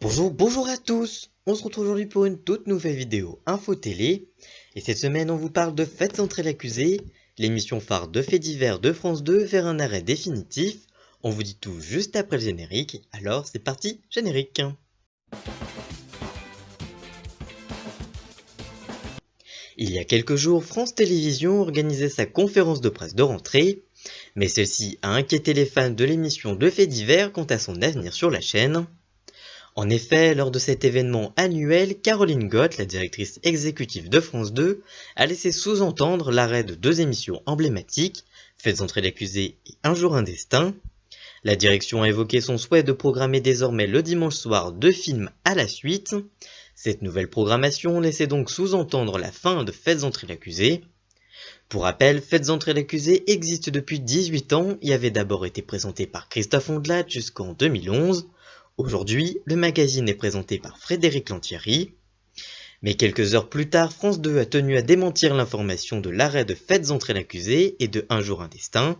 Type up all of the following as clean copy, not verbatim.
Bonjour à tous. On se retrouve aujourd'hui pour une toute nouvelle vidéo Info Télé. Et cette semaine, on vous parle de Faites entrer l'accusé, l'émission phare de faits divers de France 2 vers un arrêt définitif. On vous dit tout juste après le générique. Alors, c'est parti, générique. Il y a quelques jours, France Télévisions organisait sa conférence de presse de rentrée. Mais celle-ci a inquiété les fans de l'émission de faits divers quant à son avenir sur la chaîne. En effet, lors de cet événement annuel, Caroline Gott, la directrice exécutive de France 2, a laissé sous-entendre l'arrêt de deux émissions emblématiques, Faites entrer l'accusé et Un jour un destin. La direction a évoqué son souhait de programmer désormais le dimanche soir deux films à la suite. Cette nouvelle programmation laissait donc sous-entendre la fin de Faites entrer l'accusé. Pour rappel, Faites entrer l'accusé existe depuis 18 ans et avait d'abord été présenté par Christophe Ondelat jusqu'en 2011. Aujourd'hui, le magazine est présenté par Frédéric Lantieri. Mais quelques heures plus tard, France 2 a tenu à démentir l'information de l'arrêt de Faites entrer l'accusé et de Un jour un destin.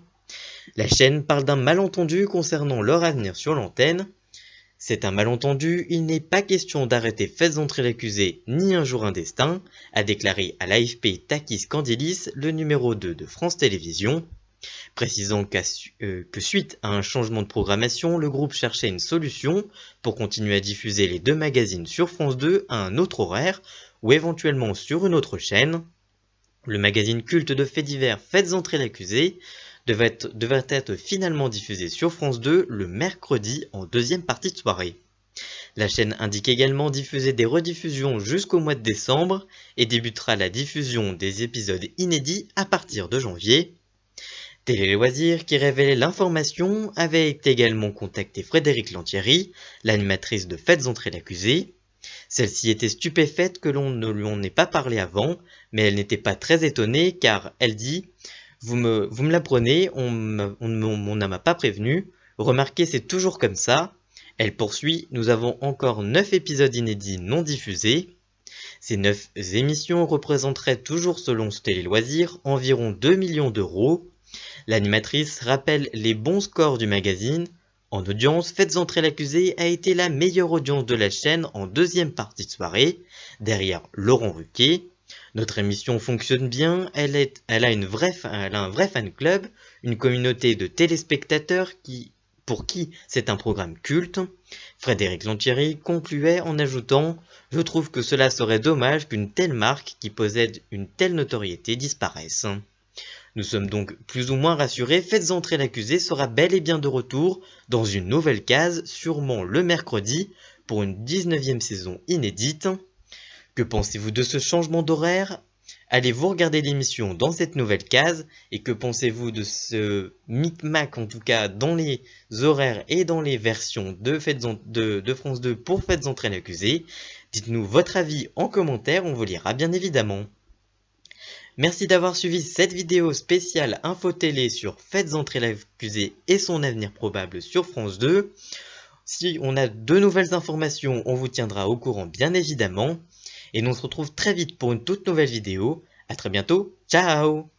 La chaîne parle d'un malentendu concernant leur avenir sur l'antenne. C'est un malentendu, il n'est pas question d'arrêter Faites entrer l'accusé ni Un jour un destin, a déclaré à l'AFP Takis Candilis, le numéro 2 de France Télévisions. Précisant que suite à un changement de programmation, le groupe cherchait une solution pour continuer à diffuser les deux magazines sur France 2 à un autre horaire ou éventuellement sur une autre chaîne. Le magazine culte de faits divers Faites entrer l'accusé devrait être finalement diffusé sur France 2 le mercredi en deuxième partie de soirée. La chaîne indique également diffuser des rediffusions jusqu'au mois de décembre et débutera la diffusion des épisodes inédits à partir de janvier. Télé Loisirs, qui révélait l'information, avait également contacté Frédéric Lantieri, l'animatrice de Faites entrer l'accusé. Celle-ci était stupéfaite que l'on ne lui en ait pas parlé avant, mais elle n'était pas très étonnée car elle dit « Vous me l'apprenez, on ne m'a pas prévenu, remarquez c'est toujours comme ça ». Elle poursuit « Nous avons encore 9 épisodes inédits non diffusés ». Ces 9 émissions représenteraient toujours selon Télé Loisirs environ 2 millions d'euros. L'animatrice rappelle les bons scores du magazine. En audience, Faites entrer l'accusé a été la meilleure audience de la chaîne en deuxième partie de soirée, derrière Laurent Ruquier. Notre émission fonctionne bien, elle a un vrai fan club, une communauté de téléspectateurs pour qui c'est un programme culte. Frédéric Lantieri concluait en ajoutant « Je trouve que cela serait dommage qu'une telle marque qui possède une telle notoriété disparaisse ». Nous sommes donc plus ou moins rassurés, Faites entrer l'accusé sera bel et bien de retour dans une nouvelle case, sûrement le mercredi, pour une 19e saison inédite. Que pensez-vous de ce changement d'horaire? Allez-vous regarder l'émission dans cette nouvelle case? Et que pensez-vous de ce micmac, en tout cas dans les horaires et dans les versions de France 2 pour Faites entrer l'accusé? Dites-nous votre avis en commentaire, on vous lira bien évidemment. Merci d'avoir suivi cette vidéo spéciale Info Télé sur Faites entrer l'accusé et son avenir probable sur France 2. Si on a de nouvelles informations, on vous tiendra au courant bien évidemment. Et nous on se retrouve très vite pour une toute nouvelle vidéo. A très bientôt, ciao!